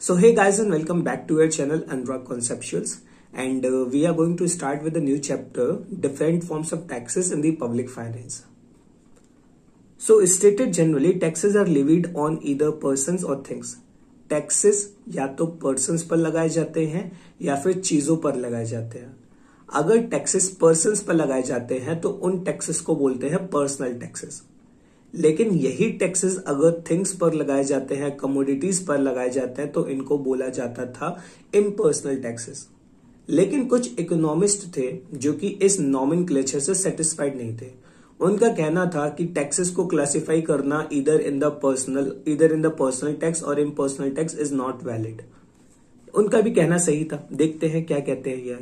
So hey guys, and welcome back to our channel Anurag Conceptuals, and we are going to start with a new chapter, different forms of taxes in the public finance. So stated generally, taxes are levied on either persons or things. Taxes या तो persons पर लगाए जाते हैं या फिर चीजों पर लगाए जाते हैं. अगर टैक्सेस पर्सन्स पर लगाए जाते हैं तो उन टैक्सेस को बोलते हैं पर्सनल टैक्सेस. लेकिन यही टैक्सेस अगर थिंग्स पर लगाए जाते हैं, कमोडिटीज पर लगाए जाते हैं, तो इनको बोला जाता था इम्पर्सनल टैक्सेस. लेकिन कुछ इकोनॉमिस्ट थे जो कि इस नॉमेनक्लेचर से सेटिस्फाइड नहीं थे. उनका कहना था कि टैक्सेस को क्लासिफाई करना इधर इन द पर्सनल टैक्स और impersonal tax is not valid. उनका भी कहना सही था. देखते हैं क्या कहते हैं ये.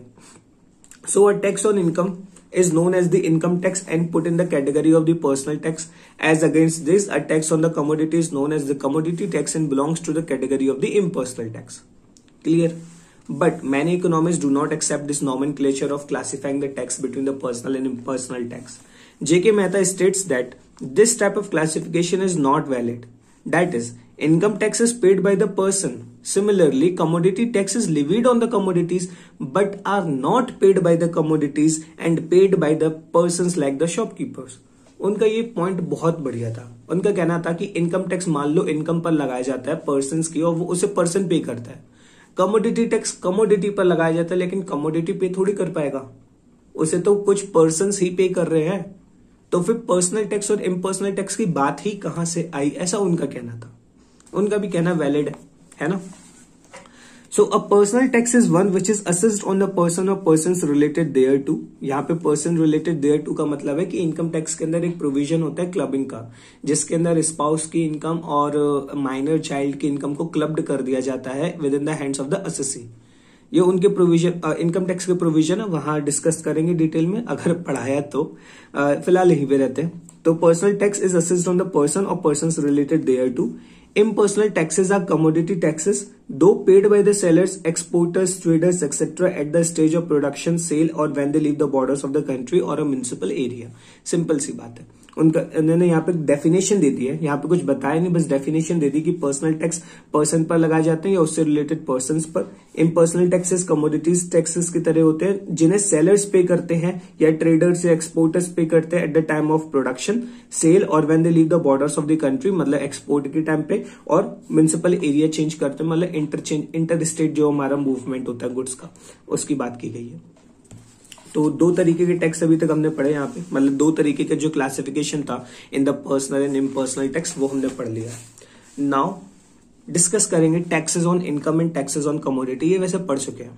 So a tax on income is known as the income tax and put in the category of the personal tax. As against this, a tax on the commodity is known as the commodity tax and belongs to the category of the impersonal tax. Clear? But many economists do not accept this nomenclature of classifying the tax between the personal and impersonal tax. J.K. Mehta states that this type of classification is not valid. That is, income tax is paid by the person. Similarly, commodity tax is levied on the commodities but are not paid by the commodities and paid by the persons like the shopkeepers. उनका ये point बहुत बढ़िया था. उनका कहना था कि income tax मान लो इनकम पर लगाया जाता है पर्सन्स की और वो उसे पर्सन पे करता है. कमोडिटी टैक्स कमोडिटी पर लगाया जाता है लेकिन कमोडिटी पे थोड़ी कर पाएगा, उसे तो कुछ पर्सन्स ही पे कर रहे हैं. तो फिर पर्सनल टैक्स और इम्पर्सनल टैक्स की बात ही कहां से आई, ऐसा उनका कहना था. उनका भी कहना वैलिड है ना. So a personal tax is one which is assessed on the person और पर्सन्स रिलेटेड देयर टू. यहाँ पे पर्सन रिलेटेड देयर टू का मतलब है कि इनकम टैक्स के अंदर एक प्रोविजन होता है क्लबिंग का, जिसके अंदर स्पाउस की इनकम और माइनर चाइल्ड की इनकम को क्लब्ड कर दिया जाता है with in the hands of the assessee. ये उनके प्रोविजन, इनकम टैक्स के प्रोविजन है, वहां डिस्कस करेंगे डिटेल में अगर पढ़ाया तो. फिलहाल यहीं पे रहते हैं. तो personal tax is assessed on the person और persons related there to. Impersonal taxes are commodity taxes, though paid by the sellers, exporters, traders, etc. at the stage of production, sale or when they leave the borders of the country or a municipal area. Simple सी बात है. उन्होंने यहाँ पे definition दे दी है, यहाँ पे कुछ बताया नहीं, बस डेफिनेशन दे दी कि पर्सनल टैक्स पर्सन पर लगाए जाते हैं या उससे रिलेटेड पर्सन्स पर. इम्पर्सनल टैक्सेस कमोडिटीज टैक्सेस की तरह होते हैं जिन्हें सेलर्स पे करते हैं या ट्रेडर्स या एक्सपोर्टर्स पे करते हैं at the time of production, sale और when they leave the borders of the country, मतलब एक्सपोर्ट के टाइम पे, और म्युनिसिपल एरिया चेंज करते हैं, मतलब इंटर स्टेट जो हमारा मूवमेंट होता है गुड्स का, उसकी बात की गई है. तो दो तरीके के टैक्स अभी तक हमने पढ़े यहाँ पे, मतलब दो तरीके का जो क्लासिफिकेशन था in the personal and impersonal tax वो हमने पढ़ लिया. नाउ डिस्कस करेंगे taxes on income and taxes on commodity. ये वैसे पढ़ चुके हैं,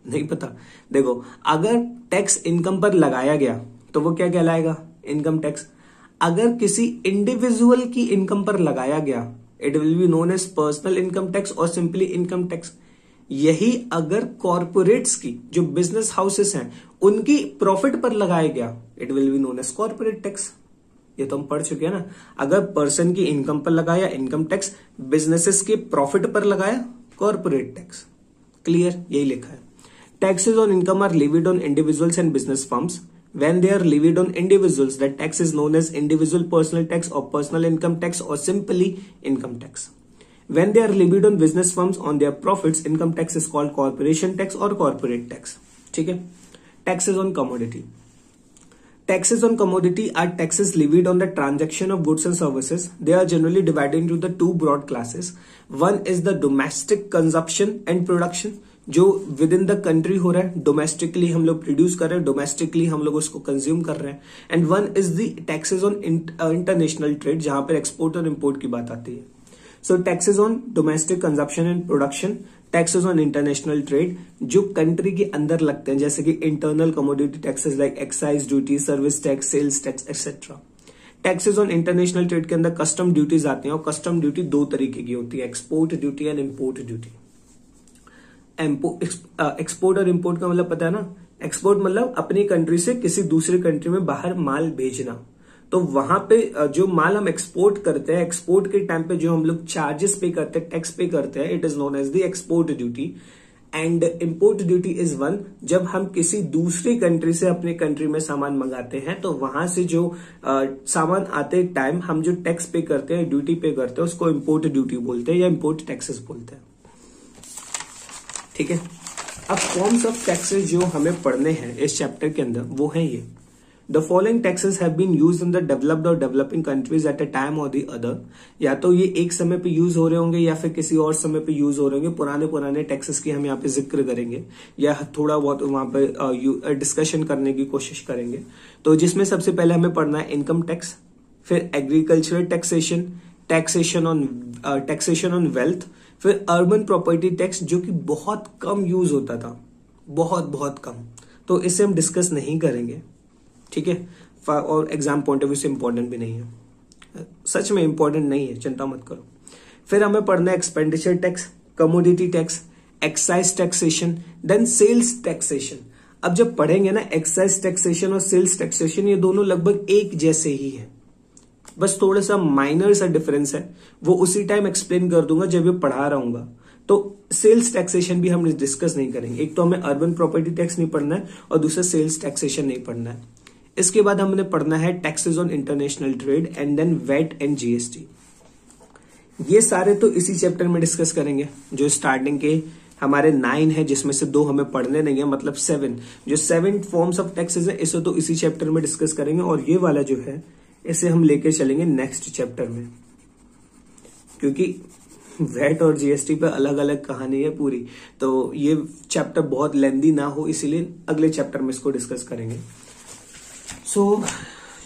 नहीं पता. देखो, अगर टैक्स इनकम पर लगाया गया तो वो क्या कहलाएगा? Income tax. अगर किसी इंडिविजुअल की इनकम पर लगाया गया, it will be known as personal income tax और सिंपली इनकम टैक्स. यही अगर कॉर्पोरेट्स की, जो बिजनेस हाउसेस हैं, उनकी प्रॉफिट पर लगाया गया, it will be known as corporate tax. ये तो हम पढ़ चुके हैं ना. अगर पर्सन की इनकम पर लगाया इनकम टैक्स, बिजनेसेस के प्रॉफिट पर लगाया कॉर्पोरेट टैक्स. क्लियर? यही लिखा है. Taxes on income are levied on individuals and business firms. When they are levied on individuals, that tax is known as individual personal tax or personal income tax or simply income tax. When they are levied on business firms on their profits, income tax is called corporation tax or corporate tax. ठीक है. Taxes on commodity. Taxes on commodity are taxes levied on the transaction of goods and services. They are generally divided into the two broad classes. One is the domestic consumption and production, जो with in the country हो रहा है, domestically हम लोग produce कर रहे हैं, domestically हम लोग उसको कंज्यूम कर रहे हैं. And one is the taxes on international trade, जहां पर एक्सपोर्ट और इंपोर्ट की बात आती है. So taxes on domestic consumption and production, taxes on international trade जो कंट्री के अंदर लगते हैं, जैसे कि internal commodity taxes like excise duty, service tax, sales tax etcetera. Taxes on international trade के अंदर कस्टम ड्यूटीज आती हैं और कस्टम ड्यूटी दो तरीके की होती है, export duty and import duty. Export और इम्पोर्ट का मतलब पता है ना. एक्सपोर्ट मतलब अपनी कंट्री से किसी दूसरी कंट्री में बाहर माल भेजना. तो वहां पे जो माल हम एक्सपोर्ट करते हैं, एक्सपोर्ट के टाइम पे जो हम लोग चार्जेस पे करते हैं, टैक्स पे करते हैं, it is known as the export duty. And import duty is one, जब हम किसी दूसरी कंट्री से अपने कंट्री में सामान मंगाते हैं तो वहां से जो सामान आते टाइम हम जो टैक्स पे करते हैं, ड्यूटी पे करते हैं, उसको इम्पोर्ट ड्यूटी बोलते हैं या इम्पोर्ट टैक्सेस बोलते हैं. ठीक है। अब फॉर्म्स ऑफ टैक्सेस जो हमें पढ़ने हैं इस चैप्टर के अंदर वो है ये, the following taxes have been used in the developed और developing countries at a time और द अदर। या तो ये एक समय पे यूज हो रहे होंगे या फिर किसी और समय पे यूज हो रहे होंगे। पुराने टैक्सेस की हम यहाँ पे जिक्र करेंगे या थोड़ा बहुत वहां पे डिस्कशन करने की कोशिश करेंगे। तो जिसमें सबसे पहले हमें पढ़ना है इनकम टैक्स, फिर agricultural taxation, taxation on wealth, फिर अर्बन प्रॉपर्टी टैक्स जो कि बहुत कम यूज होता था, बहुत कम, तो इसे हम डिस्कस नहीं करेंगे, ठीक है। और एग्जाम पॉइंट ऑफ व्यू से इंपॉर्टेंट भी नहीं है, सच में इंपॉर्टेंट नहीं है, चिंता मत करो। फिर हमें पढ़ना है expenditure tax, commodity tax, excise taxation, then sales taxation. अब जब पढ़ेंगे ना एक्साइज टैक्सेशन और सेल्स टैक्सेशन, ये दोनों लगभग एक जैसे ही है, बस थोड़ा सा माइनर सा डिफरेंस है, वो उसी टाइम एक्सप्लेन कर दूंगा जब ये पढ़ा रहूंगा। तो सेल्स टैक्सेशन भी हम डिस्कस नहीं करेंगे। एक तो हमें अर्बन प्रॉपर्टी टैक्स नहीं पढ़ना है और दूसरा सेल्स टैक्सेशन नहीं पढ़ना है। इसके बाद हमने पढ़ना है taxes on international trade and then VAT and GST. ये सारे तो इसी चैप्टर में डिस्कस करेंगे। जो स्टार्टिंग के हमारे 9 है जिसमें से 2 हमें पढ़ने नहीं है, मतलब 7 जो 7 फॉर्म्स ऑफ टैक्सेस है इसे तो इसी चैप्टर में डिस्कस करेंगे। और ये वाला जो है इसे हम लेके चलेंगे नेक्स्ट चैप्टर में, क्योंकि वैट और जीएसटी पे अलग अलग कहानी है पूरी, तो ये चैप्टर बहुत लेंदी ना हो इसीलिए अगले चैप्टर में इसको डिस्कस करेंगे। सो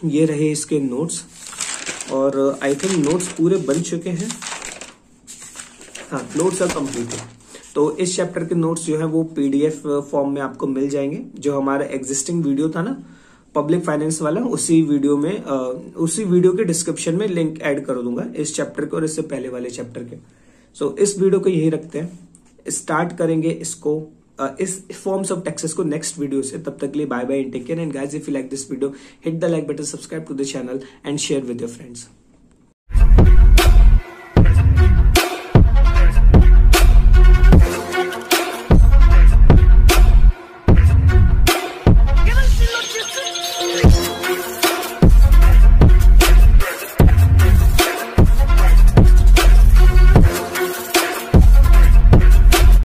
ये रहे इसके नोट्स, और आई थिंक नोट्स पूरे बन चुके हैं। हाँ, नोट्स आर कंप्लीटेड। तो इस चैप्टर के नोट्स जो है वो पीडीएफ फॉर्म में आपको मिल जाएंगे। जो हमारा एग्जिस्टिंग वीडियो था ना पब्लिक फाइनेंस वाला, उसी वीडियो के डिस्क्रिप्शन में लिंक ऐड कर दूंगा इस चैप्टर के और इससे पहले वाले चैप्टर के। सो इस वीडियो को यही रखते हैं, स्टार्ट करेंगे इसको इस फॉर्म्स ऑफ टैक्सेस को नेक्स्ट वीडियो से। तब तक के लिए bye bye and take care, and guys if you like this video hit the like button, subscribe to the channel and share with your friends.